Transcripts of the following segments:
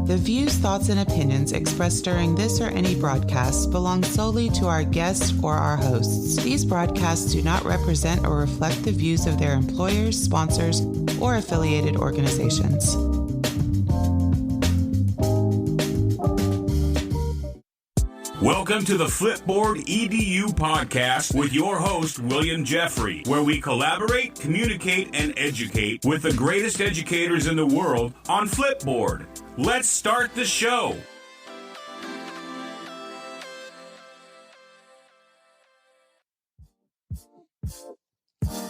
The views, thoughts, and opinions expressed during this or any broadcast belong solely to our guests or our hosts. These broadcasts do not represent or reflect the views of their employers, sponsors, or affiliated organizations. Welcome to the Flipboard EDU podcast with your host, William Jeffrey, where we collaborate, communicate, and educate with the greatest educators in the world on Flipboard. Let's start the show.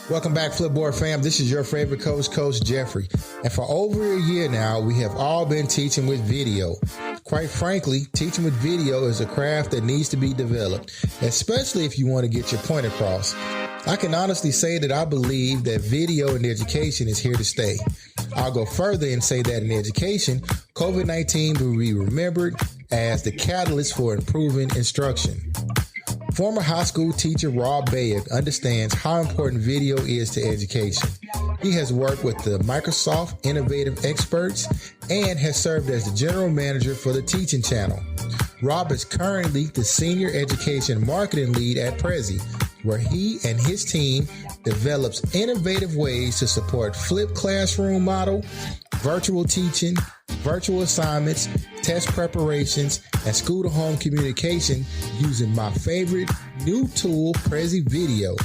Welcome back, Flipboard fam. This is your favorite coach, Coach Jeffrey. And for over a year now, we have all been teaching with video. Quite frankly, teaching with video is a craft that needs to be developed, especially if you want to get your point across. I can honestly say that I believe that video in education is here to stay. I'll go further and say that in education, COVID-19 will be remembered as the catalyst for improving instruction. Former high school teacher Rob Bayuk understands how important video is to education. He has worked with the Microsoft Innovative Experts and has served as the general manager for the teaching channel. Rob is currently the senior education marketing lead at Prezi, where he and his team develops innovative ways to support flipped classroom model, virtual teaching, virtual assignments, test preparations, and school-to-home communication using my favorite new tool, Prezi Video.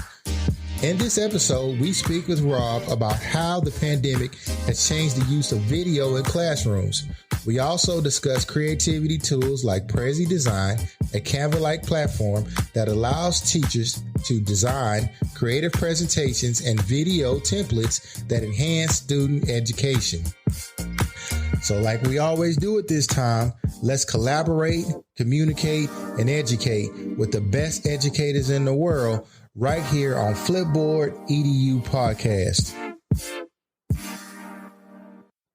In this episode, we speak with Rob about how the pandemic has changed the use of video in classrooms. We also discuss creativity tools like Prezi Design, a Canva-like platform that allows teachers to design creative presentations and video templates that enhance student education. So like we always do at this time, let's collaborate, communicate, and educate with the best educators in the world right here on Flipboard EDU Podcast.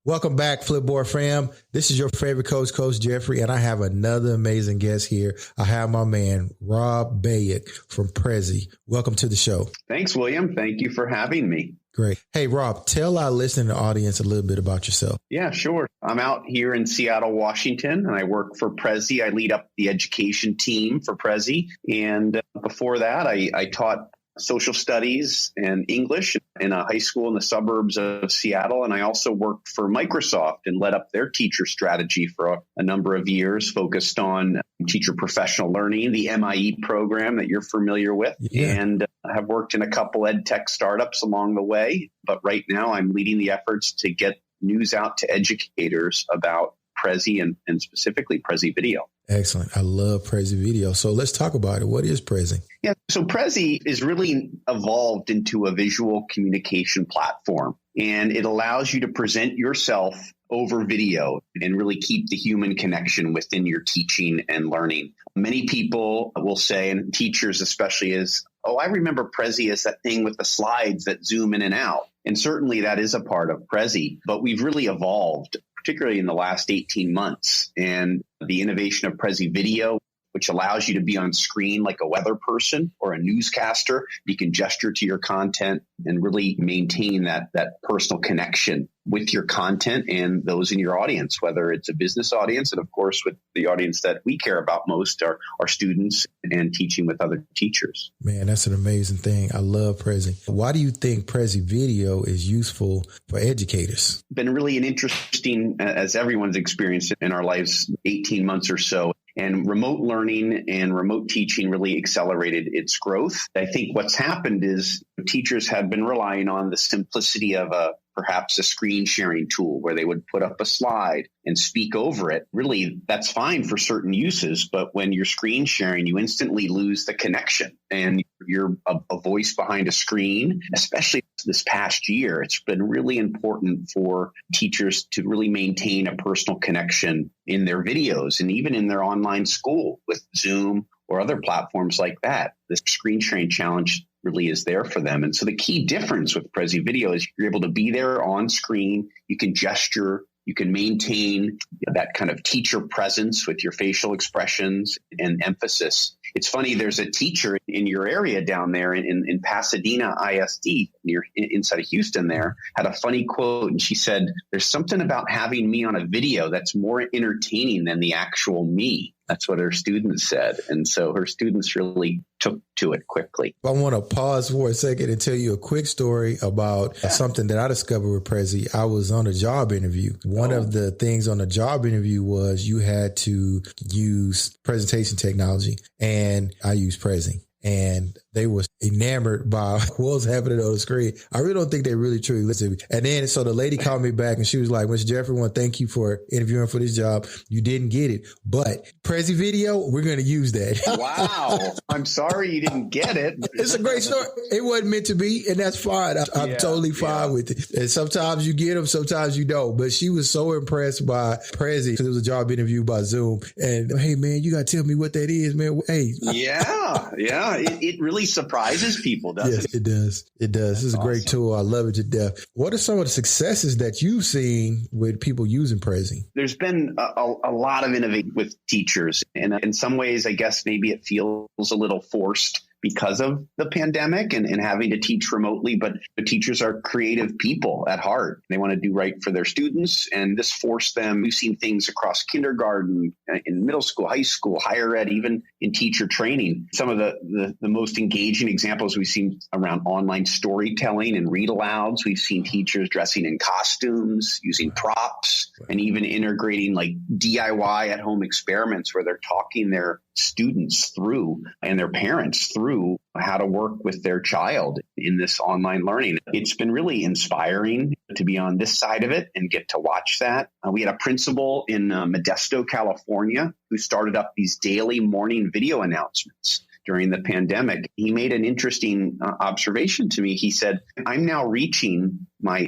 Welcome back, Flipboard fam. This is your favorite coach, Coach Jeffrey, and I have another amazing guest here. I have my man, Rob Bayuk from Prezi. Welcome to the show. Thanks, William. Thank you for having me. Great. Hey, Rob, tell our listening audience a little bit about yourself. Yeah, sure. I'm out here in Seattle, Washington, and I work for Prezi. I lead up the education team for Prezi. And before that, I taught social studies and English in a high school in the suburbs of Seattle. And I also worked for Microsoft and led up their teacher strategy for a number of years, focused on teacher professional learning, the MIE program that you're familiar with, and have worked in a couple ed tech startups along the way. But right now I'm leading the efforts to get news out to educators about Prezi and specifically Prezi Video. Excellent. I love Prezi Video. So let's talk about it. What is Prezi? Yeah, so Prezi is really evolved into a visual communication platform, and it allows you to present yourself over video and really keep the human connection within your teaching and learning. Many people will say, and teachers especially, is, oh, I remember Prezi as that thing with the slides that zoom in and out. And certainly that is a part of Prezi, but we've really evolved, particularly in the last 18 months. And the innovation of Prezi Video, which allows you to be on screen like a weather person or a newscaster. You can gesture to your content and really maintain that personal connection with your content and those in your audience, whether it's a business audience and, of course, with the audience that we care about most, our students, and teaching with other teachers. Man, that's an amazing thing. I love Prezi. Why do you think Prezi Video is useful for educators? Been really an interesting, as everyone's experienced in our lives, 18 months or so. And remote learning and remote teaching really accelerated its growth. I think what's happened is teachers have been relying on the simplicity of perhaps a screen sharing tool where they would put up a slide and speak over it. Really, that's fine for certain uses, but when you're screen sharing, you instantly lose the connection and you're a voice behind a screen. Especially this past year, it's been really important for teachers to really maintain a personal connection in their videos and even in their online school with Zoom or other platforms like that. The screen sharing challenge really is there for them. And so the key difference with Prezi Video is you're able to be there on screen. You can gesture, you can maintain that kind of teacher presence with your facial expressions and emphasis. It's funny, there's a teacher in your area down there in Pasadena ISD, inside of Houston there, had a funny quote. And she said, there's something about having me on a video that's more entertaining than the actual me. That's what her students said. And so her students really took to it quickly. I want to pause for a second and tell you a quick story about something that I discovered with Prezi. I was on a job interview. One of the things on the job interview was you had to use presentation technology, and I used Prezi. And they were enamored by what was happening on the screen. I really don't think they really truly listened to me. And then, so the lady called me back and she was like, Mr. Jeffrey, I want to thank you for interviewing for this job. You didn't get it, but Prezi video, we're going to use that. Wow. I'm sorry you didn't get it. It's a great story. It wasn't meant to be, and that's fine. I'm totally fine with it. And sometimes you get them, sometimes you don't. But she was so impressed by Prezi because it was a job interview by Zoom. And hey, man, you got to tell me what that is, man. Hey. Yeah. It really surprises people, doesn't it? Yes, it does. It does. This is a great tool. I love it to death. What are some of the successes that you've seen with people using Prezi? There's been a lot of innovation with teachers. And in some ways, I guess maybe it feels a little forced because of the pandemic and having to teach remotely. But the teachers are creative people at heart. They want to do right for their students. And this forced them. We've seen things across kindergarten, in middle school, high school, higher ed, even in teacher training. Some of the most engaging examples we've seen around online storytelling and read alouds. We've seen teachers dressing in costumes, using props, and even integrating like DIY at home experiments where they're talking their students through and their parents through how to work with their child in this online learning. It's been really inspiring to be on this side of it and get to watch that. We had a principal in Modesto, California, who started up these daily morning video announcements during the pandemic. He made an interesting observation to me. He said, I'm now reaching my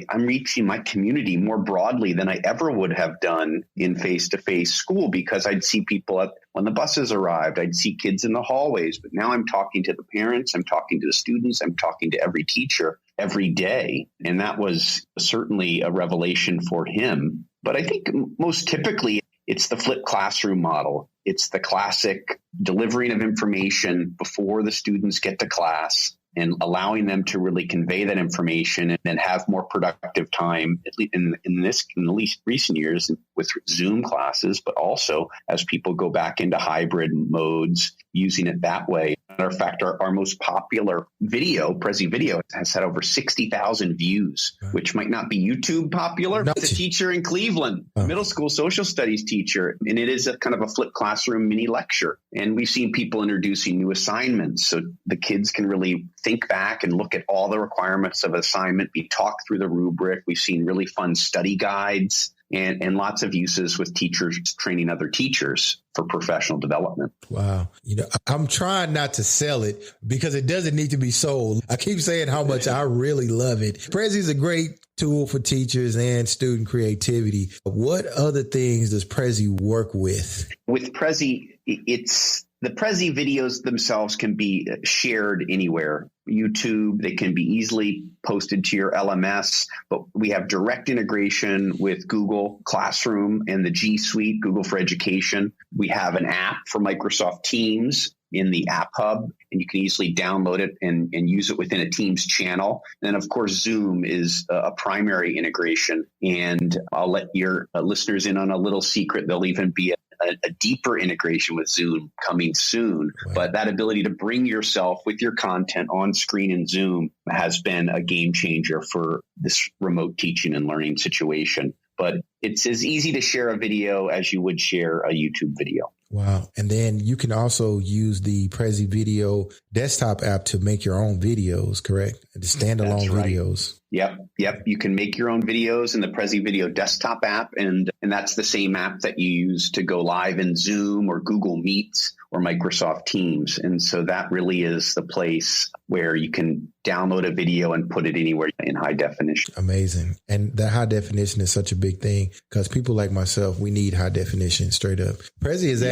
community more broadly than I ever would have done in face-to-face school, because I'd see people when the buses arrived, I'd see kids in the hallways, but now I'm talking to the parents, I'm talking to the students, I'm talking to every teacher every day. And that was certainly a revelation for him. But I think most typically, it's the flipped classroom model. It's the classic delivering of information before the students get to class and allowing them to really convey that information and then have more productive time, at least in the least recent years with Zoom classes, but also as people go back into hybrid modes, using it that way. Matter of fact, our most popular video, Prezi video, has had over 60,000 views, which might not be YouTube popular. It's a teacher in Cleveland, middle school social studies teacher, and it is a kind of a flipped classroom mini lecture. And we've seen people introducing new assignments so the kids can really think back and look at all the requirements of assignment, be talked through the rubric. We've seen really fun study guides and lots of uses with teachers training other teachers for professional development. Wow. I'm trying not to sell it because it doesn't need to be sold. I keep saying how much I really love it. Prezi is a great tool for teachers and student creativity. What other things does Prezi work with? With Prezi, the Prezi videos themselves can be shared anywhere. YouTube, they can be easily posted to your LMS, but we have direct integration with Google Classroom and the G Suite, Google for Education. We have an app for Microsoft Teams in the App Hub, and you can easily download it and use it within a Teams channel. And then, of course, Zoom is a primary integration. And I'll let your listeners in on a little secret. There'll even be a deeper integration with Zoom coming soon. Wow. But that ability to bring yourself with your content on screen in Zoom has been a game changer for this remote teaching and learning situation. But it's as easy to share a video as you would share a YouTube video. Wow. And then you can also use the Prezi Video desktop app to make your own videos, correct? The standalone videos. Yep. You can make your own videos in the Prezi Video desktop app. And that's the same app that you use to go live in Zoom or Google Meets or Microsoft Teams. And so that really is the place where you can download a video and put it anywhere in high definition. Amazing. And that high definition is such a big thing because people like myself, we need high definition straight up. Prezi has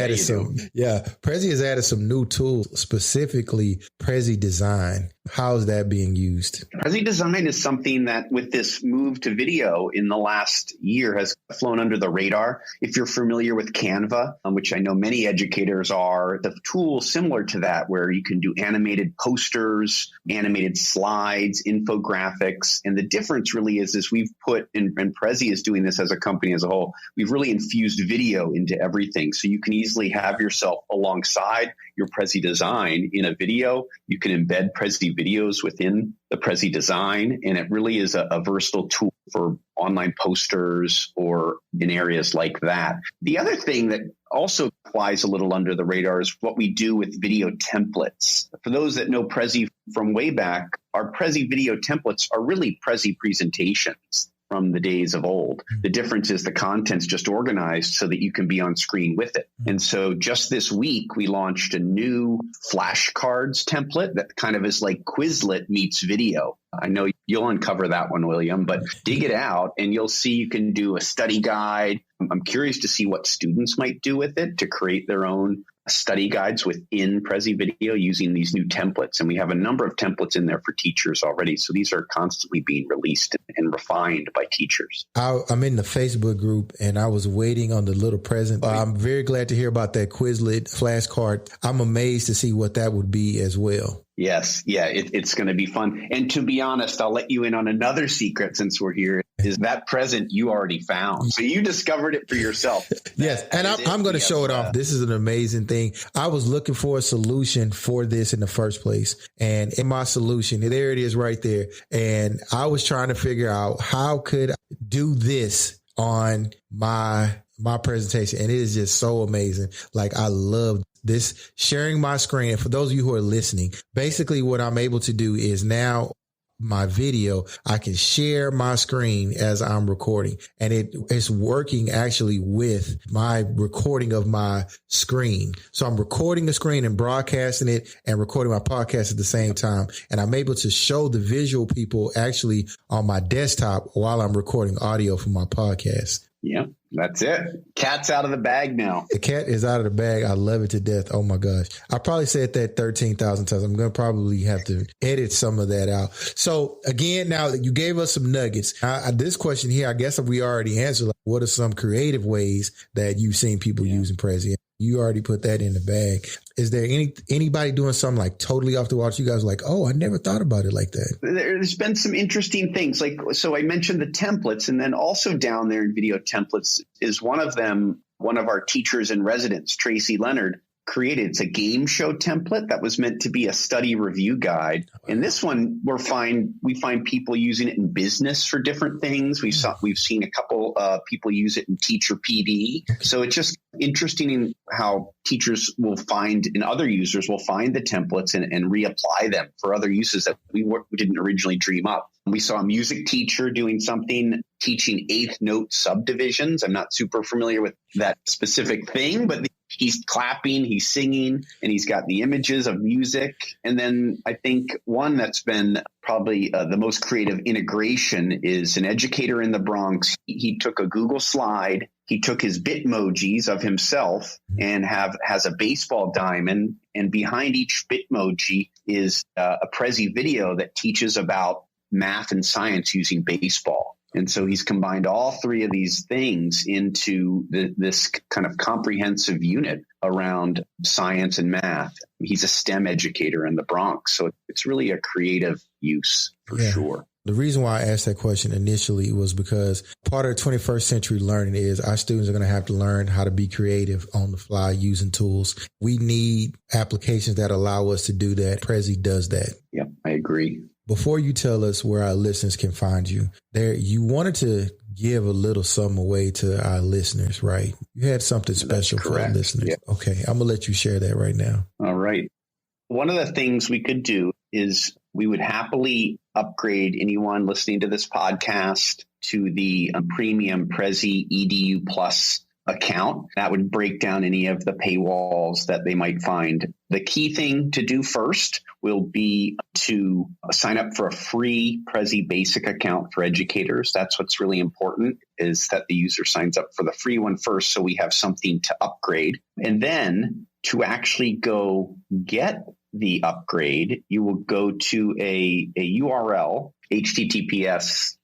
added some new tools, specifically Prezi Design. How's that being used? Prezi Design is something that with this move to video in the last year has flown under the radar. If you're familiar with Canva, which I know many educators are, the tool similar to that where you can do animated posters, animated slides, infographics. And the difference really is we've put, and Prezi is doing this as a company as a whole, we've really infused video into everything. So you can easily have yourself alongside your Prezi Design in a video. You can embed Prezi videos within the Prezi Design, and it really is a versatile tool for online posters or in areas like that. The other thing that also flies a little under the radar is what we do with video templates. For those that know Prezi from way back, our Prezi video templates are really Prezi presentations from the days of old. The difference is the content's just organized so that you can be on screen with it. And so just this week, we launched a new flashcards template that kind of is like Quizlet meets video. I know you'll uncover that one, William, but dig it out and you'll see you can do a study guide. I'm curious to see what students might do with it to create their own study guides within Prezi Video using these new templates. And we have a number of templates in there for teachers already. So these are constantly being released and refined by teachers. I'm in the Facebook group and I was waiting on the little present. I'm very glad to hear about that Quizlet flashcard. I'm amazed to see what that would be as well. Yes. Yeah, it's going to be fun. And to be honest, I'll let you in on another secret since we're here, is that present you already found. So you discovered it for yourself. Yes. And I'm going to show it off. This is an amazing thing. I was looking for a solution for this in the first place. And in my solution, there it is right there. And I was trying to figure out how could I do this on my presentation. And it is just so amazing. Like, I love this sharing my screen. And for those of you who are listening, basically what I'm able to do is now my video, I can share my screen as I'm recording, and it's working actually with my recording of my screen. So I'm recording the screen and broadcasting it and recording my podcast at the same time. And I'm able to show the visual people actually on my desktop while I'm recording audio for my podcast. Yeah, that's it. Cat's out of the bag now. The cat is out of the bag. I love it to death. Oh my gosh. I probably said that 13,000 times. I'm going to probably have to edit some of that out. So again, now that you gave us some nuggets, this question here, I guess we already answered, like, what are some creative ways that you've seen people using Prezi? You already put that in the bag. Is there anybody doing something like totally off the wall? You guys are like, oh, I never thought about it like that. There's been some interesting things. So I mentioned the templates, and then also down there in video templates is one of them. One of our teachers in residence, Tracy Leonard, created. It's a game show template that was meant to be a study review guide. And this one, we find people using it in business for different things. We've seen a couple people use it in teacher PD. So it's just interesting in how teachers will find, and other users will find the templates and reapply them for other uses that we didn't originally dream up. We saw a music teacher doing something, teaching eighth note subdivisions. I'm not super familiar with that specific thing, but he's clapping, he's singing, and he's got the images of music. And then I think one that's been probably the most creative integration is an educator in the Bronx. He took a Google slide. He took his Bitmojis of himself and has a baseball diamond. And behind each Bitmoji is a Prezi video that teaches about math and science using baseball. And so he's combined all three of these things into this kind of comprehensive unit around science and math. He's a STEM educator in the Bronx. So it's really a creative use for sure. The reason why I asked that question initially was because part of 21st century learning is our students are going to have to learn how to be creative on the fly using tools. We need applications that allow us to do that. Prezi does that. Yep, I agree. Before you tell us where our listeners can find you, you wanted to give a little something away to our listeners, right? You had something special for our listeners. Yep. Okay, I'm going to let you share that right now. All right. One of the things we could do is we would happily upgrade anyone listening to this podcast to the premium Prezi EDU Plus account. That would break down any of the paywalls that they might find. The key thing to do first will be to sign up for a free Prezi basic account for educators. That's what's really important, is that the user signs up for the free one first so we have something to upgrade. And then to actually go get the upgrade, you will go to a URL, https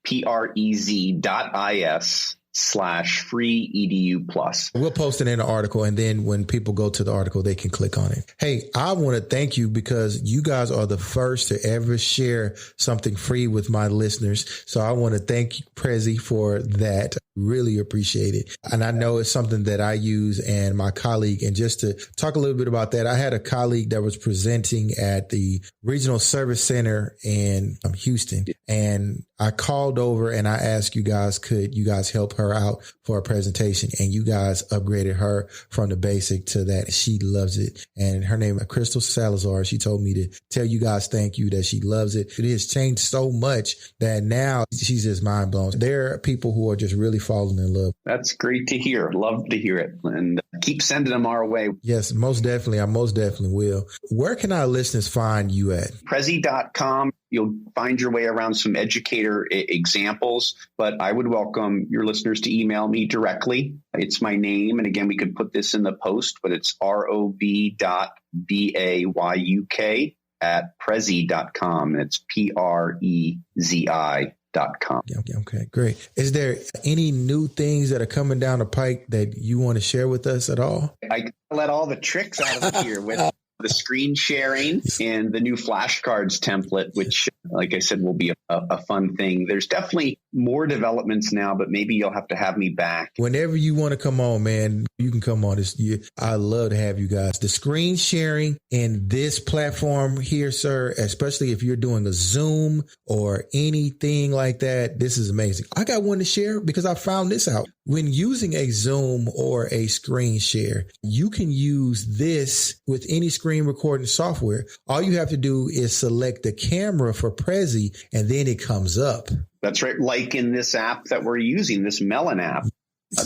prez.is/free edu plus. We'll post it in the article, and then when people go to the article, they can click on it. Hey, I want to thank you because you guys are the first to ever share something free with my listeners. So I want to thank Prezi for that. Really appreciate it. And I know it's something that I use and my colleague. And just to talk a little bit about that, I had a colleague that was presenting at the Regional Service Center in Houston, and I called over and I asked you guys, could you guys help her out for a presentation? And you guys upgraded her from the basic to that. She loves it. And her name is Crystal Salazar. She told me to tell you guys thank you, that she loves it. It has changed so much that now she's just mind blown. There are people who are just really falling in love. That's great to hear. Love to hear it. And keep sending them our way. Yes, most definitely. I most definitely will. Where can our listeners find you at? Prezi.com. You'll find your way around some educator examples, but I would welcome your listeners to email me directly. It's my name. And again, we could put this in the post, but it's rob.bayuk@prezi.com. It's prezi.com. Okay, great. Is there any new things that are coming down the pike that you want to share with us at all? I let all the tricks out of here with the screen sharing and the new flashcards template, which, like I said, will be a fun thing. There's definitely more developments now, but maybe you'll have to have me back. Whenever you want to come on, man, you can come on this year. I love to have you guys. The screen sharing in this platform here, sir, especially if you're doing a Zoom or anything like that, this is amazing. I got one to share because I found this out. When using a Zoom or a screen share, you can use this with any screen recording software. All you have to do is select the camera for Prezi, and then it comes up. That's right. Like in this app that we're using, this Melon app.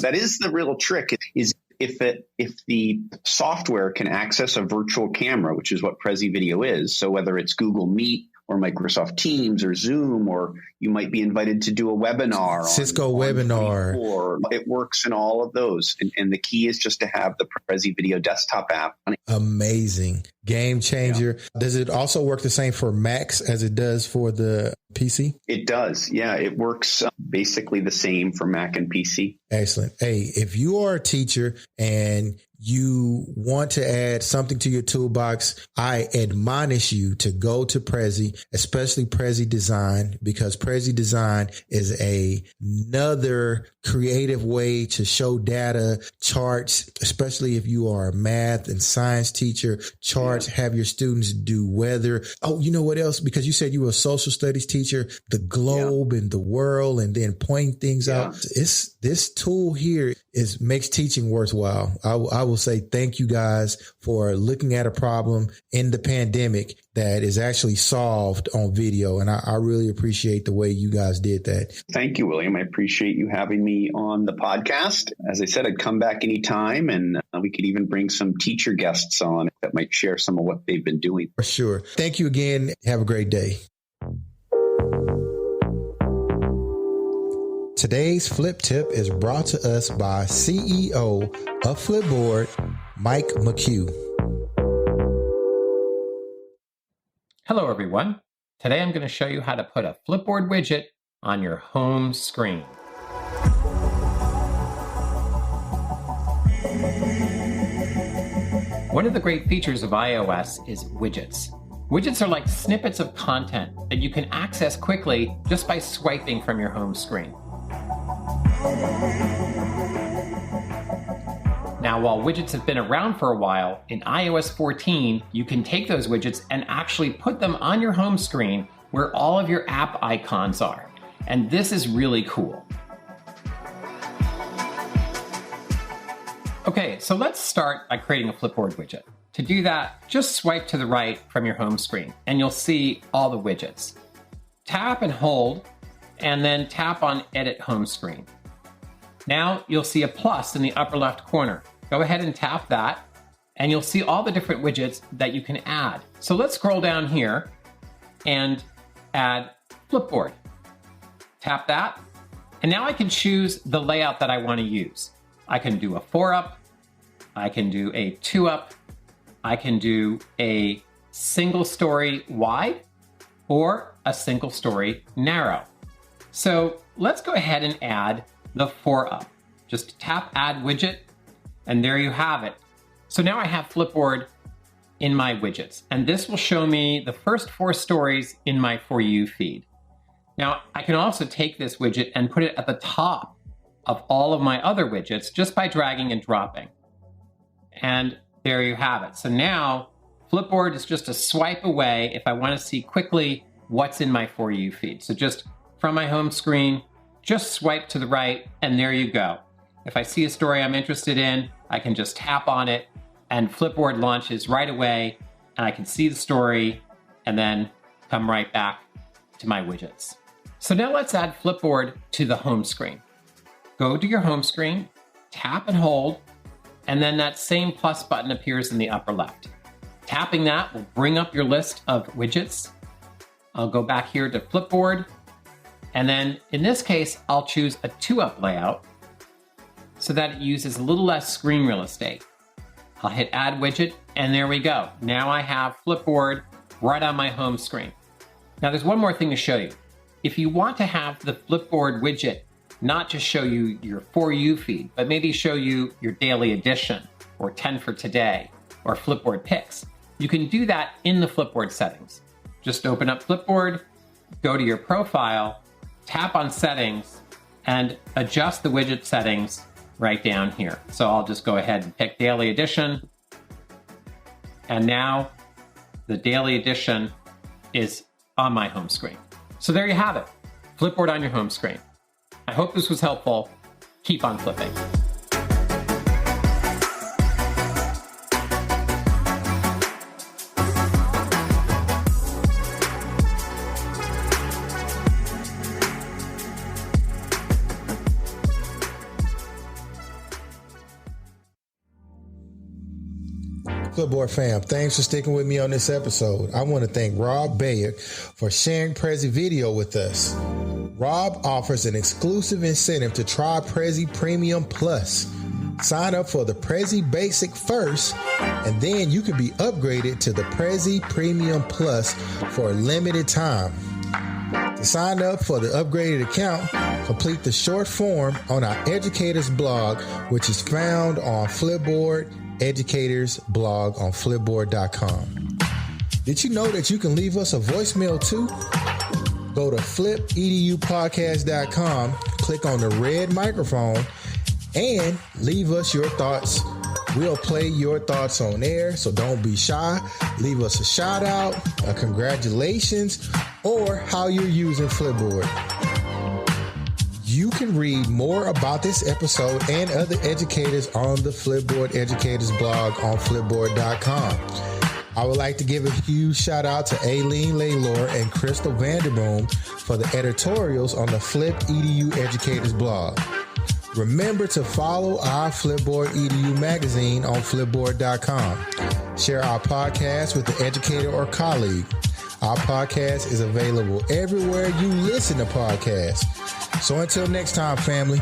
That is the real trick, is if the software can access a virtual camera, which is what Prezi Video is. So whether it's Google Meet or Microsoft Teams or Zoom, or you might be invited to do a webinar. Cisco webinar. Or it works in all of those. And the key is just to have the Prezi Video desktop app. Amazing. Game changer. Yeah. Does it also work the same for Macs as it does for the PC? It does. Yeah, it works basically the same for Mac and PC. Excellent. Hey, if you are a teacher and you want to add something to your toolbox, I admonish you to go to Prezi, especially Prezi Design, because Prezi Design is another creative way to show data, charts, especially if you are a math and science teacher. Charts, have your students do weather. Oh, you know what else? Because you said you were a social studies teacher, the globe and the world, and then pointing things out. This tool here makes teaching worthwhile. I will say thank you guys for looking at a problem in the pandemic that is actually solved on video. And I really appreciate the way you guys did that. Thank you, William. I appreciate you having me on the podcast. As I said, I'd come back anytime, and we could even bring some teacher guests on that might share some of what they've been doing. For sure. Thank you again. Have a great day. Today's Flip Tip is brought to us by CEO of Flipboard, Mike McHugh. Hello, everyone. Today I'm going to show you how to put a Flipboard widget on your home screen. One of the great features of iOS is widgets. Widgets are like snippets of content that you can access quickly just by swiping from your home screen. Now, while widgets have been around for a while, in iOS 14, you can take those widgets and actually put them on your home screen where all of your app icons are. And this is really cool. Okay, so let's start by creating a Flipboard widget. To do that, just swipe to the right from your home screen and you'll see all the widgets. Tap and hold, and then tap on Edit Home Screen. Now you'll see a plus in the upper left corner. Go ahead and tap that, and you'll see all the different widgets that you can add. So let's scroll down here and add Flipboard. Tap that, and now I can choose the layout that I want to use. I can do a 4-up, I can do a 2-up, I can do a single story wide or a single story narrow. So let's go ahead and add the 4-up. Just tap Add Widget, and there you have it. So now I have Flipboard in my widgets, and this will show me the first 4 stories in my For You feed. Now, I can also take this widget and put it at the top of all of my other widgets just by dragging and dropping. And there you have it. So now Flipboard is just a swipe away if I want to see quickly what's in my For You feed. So just from my home screen, just swipe to the right, and there you go. If I see a story I'm interested in, I can just tap on it, and Flipboard launches right away, and I can see the story and then come right back to my widgets. So now let's add Flipboard to the home screen. Go to your home screen, tap and hold, and then that same plus button appears in the upper left. Tapping that will bring up your list of widgets. I'll go back here to Flipboard, and then in this case, I'll choose a 2-up layout so that it uses a little less screen real estate. I'll hit Add Widget, and there we go. Now I have Flipboard right on my home screen. Now there's one more thing to show you. If you want to have the Flipboard widget not just show you your For You feed, but maybe show you your daily edition or 10 for today or Flipboard picks, you can do that in the Flipboard settings. Just open up Flipboard, go to your profile, tap on settings, and adjust the widget settings right down here. So I'll just go ahead and pick Daily Edition. And now the Daily Edition is on my home screen. So there you have it, Flipboard on your home screen. I hope this was helpful. Keep on flipping. Flipboard fam, thanks for sticking with me on this episode. I want to thank Rob Bayuk for sharing Prezi Video with us. Rob offers an exclusive incentive to try Prezi Premium Plus. Sign up for the Prezi Basic first, and then you can be upgraded to the Prezi Premium Plus for a limited time. To sign up for the upgraded account, complete the short form on our Educators blog, which is found on Flipboard Educators blog on flipboard.com. Did you know that you can leave us a voicemail too? Go to flipedupodcast.com, click on the red microphone, and leave us your thoughts. We'll play your thoughts on air, so don't be shy. Leave us a shout out, a congratulations, or how you're using Flipboard. You can read more about this episode and other educators on the Flipboard Educators blog on flipboard.com. I would like to give a huge shout out to Aileen Laylor and Crystal Vanderboom for the editorials on the Flip EDU Educators blog. Remember to follow our Flipboard EDU magazine on flipboard.com. Share our podcast with an educator or colleague. Our podcast is available everywhere you listen to podcasts. So until next time, family.